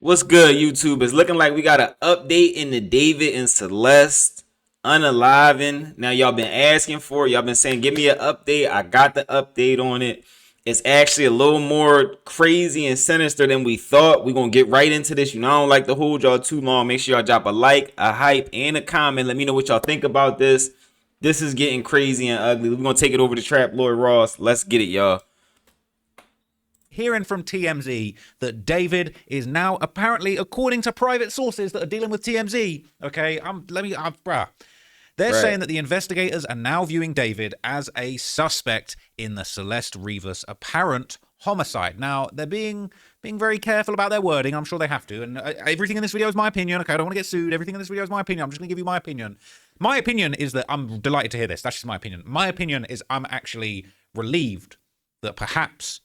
What's good, YouTube? It's looking like we got an update in the D4vd and Celeste unaliving. Now, y'all been asking for it. Y'all been saying, give me an update. I got the update on it. It's actually a little more crazy and sinister than we thought. We're going to get right into this. You know, I don't like to hold y'all too long. Make sure y'all drop a like, a hype, and a comment. Let me know what y'all think about this. This is getting crazy and ugly. We're going to take it over to Trap Lord Ross. Let's get it, y'all. Hearing from TMZ that David is now apparently, according to private sources that are dealing with TMZ, okay, they're saying that the investigators are now viewing David as a suspect in the Celeste Rivas apparent homicide. Now, they're being very careful about their wording. I'm sure they have to. And everything in this video is my opinion. Okay, I don't want to get sued. Everything in this video is my opinion. I'm just going to give you my opinion. My opinion is that I'm delighted to hear this. That's just my opinion. My opinion is I'm actually relieved that perhaps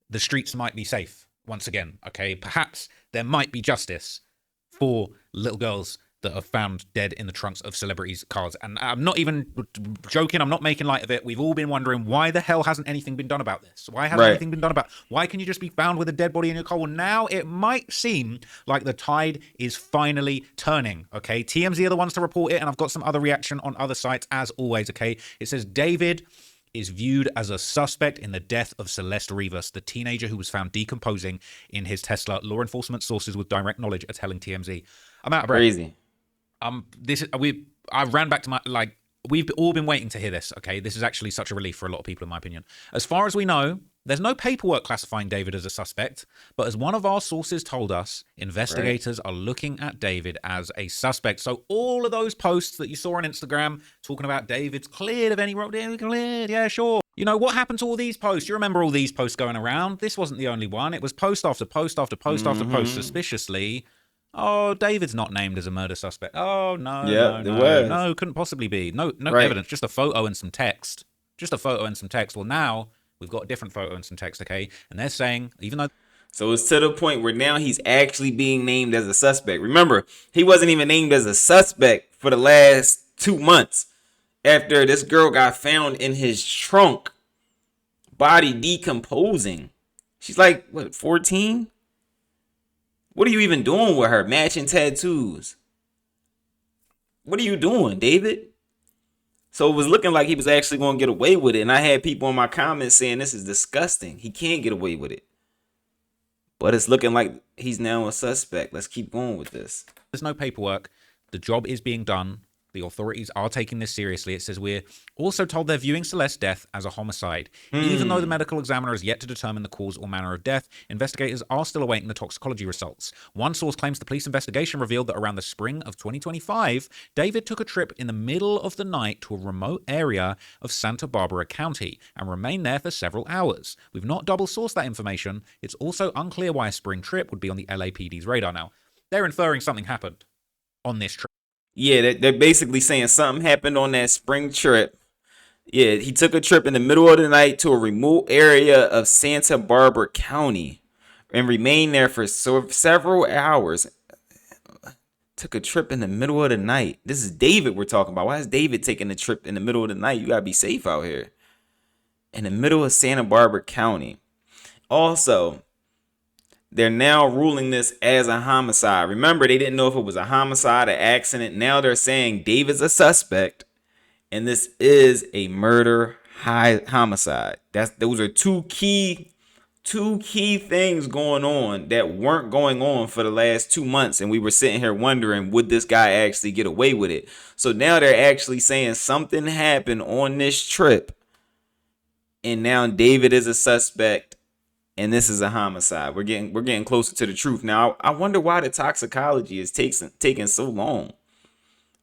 the streets might be safe once again, okay? Perhaps there might be justice for little girls that are found dead in the trunks of celebrities' cars. And I'm not even joking. I'm not making light of it. We've all been wondering, why the hell hasn't anything been done about this? Why hasn't anything been done about it? Why can you just be found with a dead body in your car? Well, now it might seem like the tide is finally turning, okay? TMZ are the ones to report it, and I've got some other reaction on other sites as always, okay? It says David is viewed as a suspect in the death of Celeste Rivas, the teenager who was found decomposing in his Tesla. Law enforcement sources with direct knowledge are telling TMZ. I'm out of breath. Crazy. I ran back to my, we've all been waiting to hear this, okay? This is actually such a relief for a lot of people, in my opinion. As far as we know, there's no paperwork classifying David as a suspect, but as one of our sources told us, investigators are looking at David as a suspect. So all of those posts that you saw on Instagram talking about David's cleared of any wrong, cleared, yeah, sure. You know, what happened to all these posts? You remember all these posts going around? This wasn't the only one. It was post after post after post after post, suspiciously. Oh, David's not named as a murder suspect. Oh, no, couldn't possibly be. No evidence, just a photo and some text. Just a photo and some text. Well, now we've got a different photo and some text, okay? And they're saying, even though... So it's to the point where now he's actually being named as a suspect. Remember, he wasn't even named as a suspect for the last 2 months after this girl got found in his trunk, body decomposing. She's like, what, 14? What are you even doing with her? Matching tattoos. What are you doing, David? So it was looking like he was actually going to get away with it. And I had people in my comments saying this is disgusting. He can't get away with it. But it's looking like he's now a suspect. Let's keep going with this. There's no paperwork. The job is being done. The authorities are taking this seriously. It says we're also told they're viewing Celeste's death as a homicide. Even though the medical examiner has yet to determine the cause or manner of death, investigators are still awaiting the toxicology results. One source claims the police investigation revealed that around the spring of 2025, David took a trip in the middle of the night to a remote area of Santa Barbara County and remained there for several hours. We've not double-sourced that information. It's also unclear why a spring trip would be on the LAPD's radar now. They're inferring something happened on this trip. Yeah, they're basically saying something happened on that spring trip. Yeah, he took a trip in the middle of the night to a remote area of Santa Barbara County and remained there for several hours. Took a trip in the middle of the night. This is David we're talking about. Why is David taking a trip in the middle of the night? You got to be safe out here. In the middle of Santa Barbara County. Also, they're now ruling this as a homicide. Remember, they didn't know if it was a homicide, an accident. Now they're saying David's a suspect, and this is a murder homicide. Those are two key things going on that weren't going on for the last 2 months, and we were sitting here wondering, would this guy actually get away with it? So now they're actually saying something happened on this trip, and now David is a suspect. And this is a homicide. We're getting closer to the truth. Now, I wonder why the toxicology is taking so long.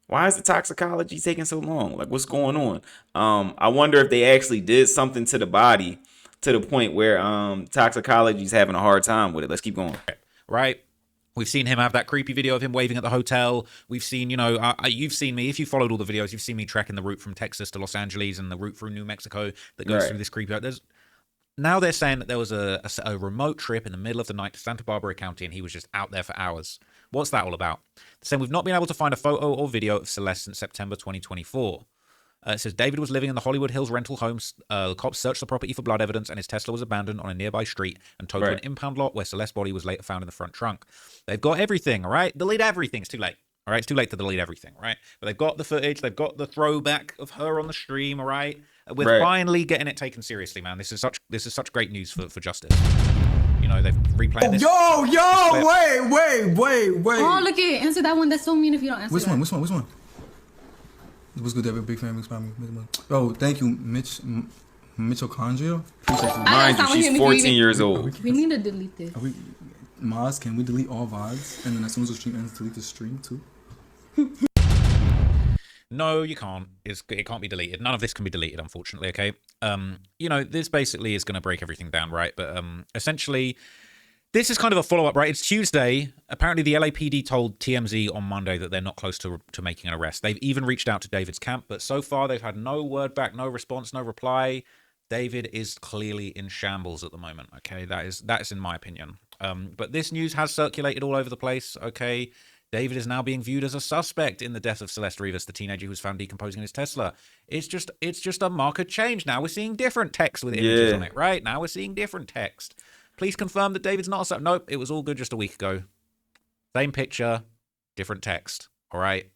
Why is the toxicology taking so long? Like, what's going on? I wonder if they actually did something to the body to the point where toxicology is having a hard time with it. Let's keep going. Right. We've seen him have that creepy video of him waving at the hotel. We've seen, you've seen me. If you followed all the videos, you've seen me tracking the route from Texas to Los Angeles and the route through New Mexico that goes through this creepy. Now they're saying that there was a remote trip in the middle of the night to Santa Barbara County and he was just out there for hours. What's that all about? They're saying we've not been able to find a photo or video of Celeste since September 2024. It says David was living in the Hollywood Hills rental homes. The cops searched the property for blood evidence, and his Tesla was abandoned on a nearby street and towed to an impound lot where Celeste's body was later found in the front trunk. They've got everything, all right? Delete everything. It's too late. All right, it's too late to delete everything, right? But they've got the footage. They've got the throwback of her on the stream, all right? We're finally getting it taken seriously, man. This is such great news for justice. You know, they've replayed this. Yo, wait. Oh, look at answer that one. That's so mean if you don't answer Which that. one? What's good, David? Big fan, big family. Oh, thank you, Mitochondria. Mind you, she's 14 years old. We need to delete this. Maz, can we delete all VODs? And then as soon as the stream ends, delete the stream too? No, you can't. It can't be deleted. None of this can be deleted, unfortunately, okay? You know, this basically is going to break everything down, right? But essentially, this is kind of a follow-up, right? It's Tuesday. Apparently, the LAPD told TMZ on Monday that they're not close to making an arrest. They've even reached out to David's camp, but so far they've had no word back, no response, no reply. David is clearly in shambles at the moment, okay? That is in my opinion. But this news has circulated all over the place, okay? David is now being viewed as a suspect in the death of Celeste Rivas, the teenager who was found decomposing in his Tesla. It's just a marked change. Now we're seeing different text with images on it, right? Now we're seeing different text. Please confirm that David's not a suspect. Nope, it was all good just a week ago. Same picture, different text, all right?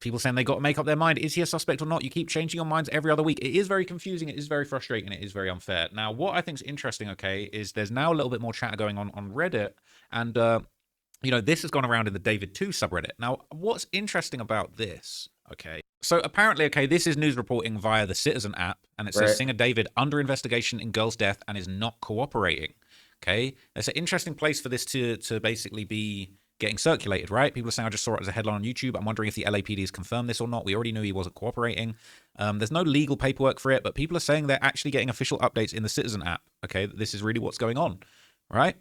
People saying they got to make up their mind. Is he a suspect or not? You keep changing your minds every other week. It is very confusing. It is very frustrating. It is very unfair. Now, what I think is interesting, okay, is there's now a little bit more chatter going on Reddit. And, you know, this has gone around in the David2 subreddit. Now, what's interesting about this, okay? So apparently, okay, this is news reporting via the Citizen app. And it says singer David under investigation in girl's death and is not cooperating. Okay? That's an interesting place for this to basically be getting circulated, right? People are saying, I just saw it as a headline on YouTube. I'm wondering if the LAPD has confirmed this or not. We already knew he wasn't cooperating. There's no legal paperwork for it, but people are saying they're actually getting official updates in the Citizen app, okay? This is really what's going on, right?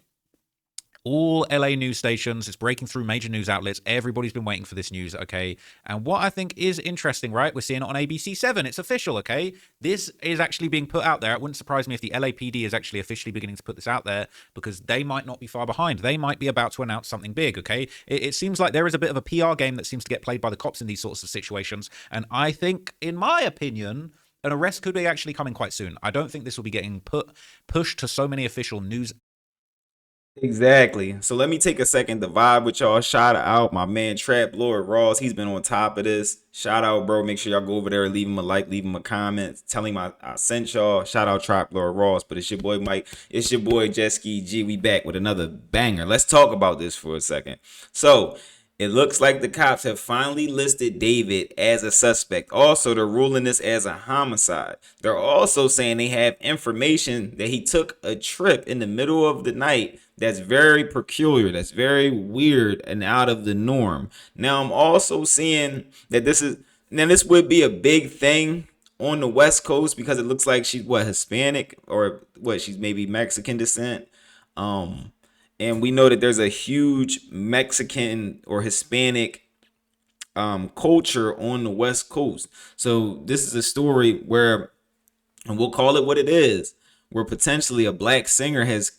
All LA news stations, it's breaking through major news outlets. Everybody's been waiting for this news, okay? And what I think is interesting, right? We're seeing it on ABC7. It's official, okay? This is actually being put out there. It wouldn't surprise me if the LAPD is actually officially beginning to put this out there because they might not be far behind. They might be about to announce something big, okay? It seems like there is a bit of a PR game that seems to get played by the cops in these sorts of situations. And I think, in my opinion, an arrest could be actually coming quite soon. I don't think this will be getting pushed to so many official news. Exactly. So let me take a second to vibe with y'all. Shout out my man Trap Lord Ross. He's been on top of this. Shout out, bro. Make sure y'all go over there, leave him a like, leave him a comment, tell him I sent y'all. Shout out Trap Lord Ross. But it's your boy Mike. It's your boy Jetski G. We back with another banger. Let's talk about this for a second. So it looks like the cops have finally listed David as a suspect. Also, they're ruling this as a homicide. They're also saying they have information that he took a trip in the middle of the night that's very peculiar, that's very weird and out of the norm. Now, I'm also seeing that this would be a big thing on the West Coast because it looks like she's Hispanic or she's maybe Mexican descent. And we know that there's a huge Mexican or Hispanic culture on the West Coast. So this is a story where, and we'll call it what it is, where potentially a black singer has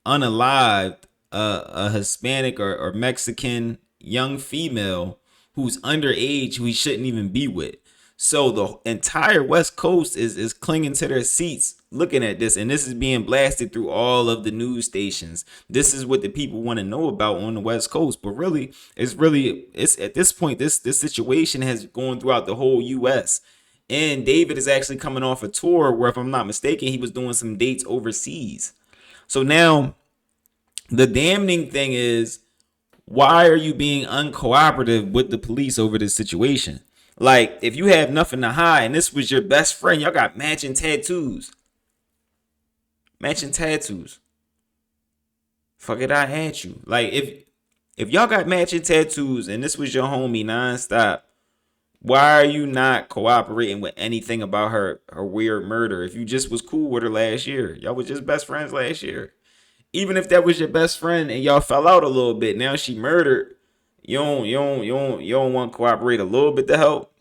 unalived a Hispanic or Mexican young female who's underage, who he shouldn't even be with. So the entire West Coast is clinging to their seats looking at this, and this is being blasted through all of the news stations. This is what the people want to know about on the West Coast. But really, it's at this point, this situation has gone throughout the whole US. And David is actually coming off a tour where, if I'm not mistaken, he was doing some dates overseas. So now the damning thing is, why are you being uncooperative with the police over this situation? Like, if you have nothing to hide and this was your best friend, y'all got matching tattoos. Fuck it, I had you. Like, if y'all got matching tattoos and this was your homie nonstop, why are you not cooperating with anything about her weird murder? If you just was cool with her last year, y'all was just best friends last year. Even if that was your best friend and y'all fell out a little bit, now she murdered. You don't want to cooperate a little bit to help.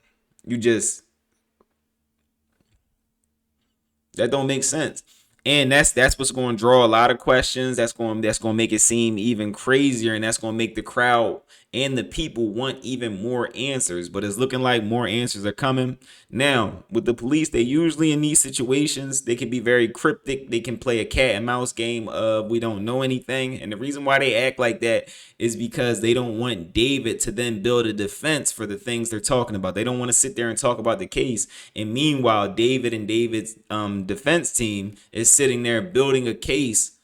That don't make sense. And that's what's going to draw a lot of questions. That's going to make it seem even crazier, and that's going to make the crowd and the people want even more answers, but it's looking like more answers are coming. Now, with the police, they usually in these situations, they can be very cryptic. They can play a cat and mouse game of we don't know anything. And the reason why they act like that is because they don't want David to then build a defense for the things they're talking about. They don't want to sit there and talk about the case. And meanwhile, David and David's defense team is sitting there building a case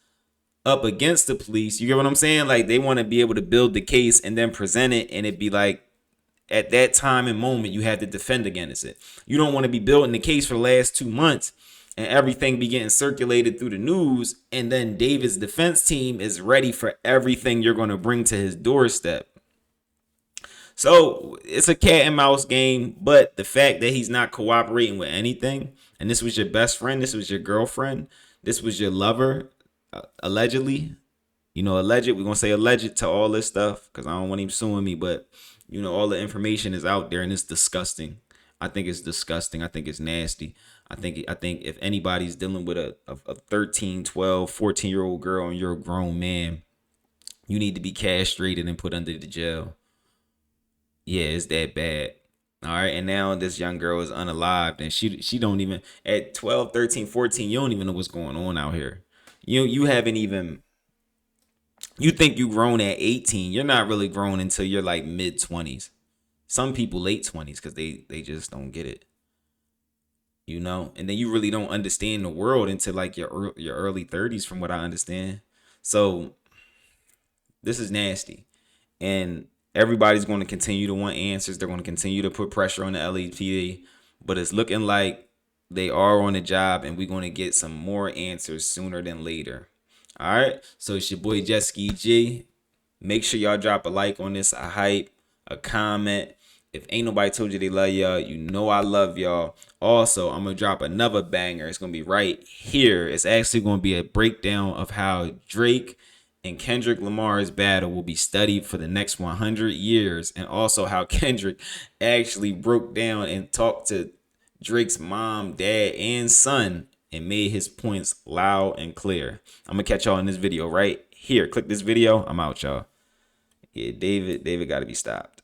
up against the police. You get what I'm saying? Like, they want to be able to build the case and then present it, and it'd be like at that time and moment you had to defend against it. You don't want to be building the case for the last 2 months and everything be getting circulated through the news, and then David's defense team is ready for everything you're going to bring to his doorstep. So it's a cat and mouse game, but the fact that he's not cooperating with anything, and this was your best friend, this was your girlfriend, this was your lover, allegedly, alleged, we're gonna say alleged to all this stuff because I don't want him suing me, but all the information is out there and it's disgusting. I think it's disgusting. I think it's nasty. I think if anybody's dealing with a 13, 12, 14-year-old girl and you're a grown man, you need to be castrated and put under the jail. Yeah, it's that bad. All right, and now this young girl is unalived, and she don't even, at 12, 13, 14, you don't even know what's going on out here. You haven't even, you think you grown at 18. You're not really grown until you're like mid-20s. Some people late 20s because they just don't get it. And then you really don't understand the world until like your early 30s from what I understand. So this is nasty. And everybody's going to continue to want answers. They're going to continue to put pressure on the LAPD. But it's looking like they are on the job, and we're going to get some more answers sooner than later. All right. So it's your boy Jet Ski G. Make sure y'all drop a like on this, a hype, a comment. If ain't nobody told you they love y'all, I love y'all. Also, I'm going to drop another banger. It's going to be right here. It's actually going to be a breakdown of how Drake and Kendrick Lamar's battle will be studied for the next 100 years. And also how Kendrick actually broke down and talked to Drake's mom, dad, and son and made his points loud and clear. I'm going to catch y'all in this video right here. Click this video. I'm out, y'all. Yeah, David got to be stopped.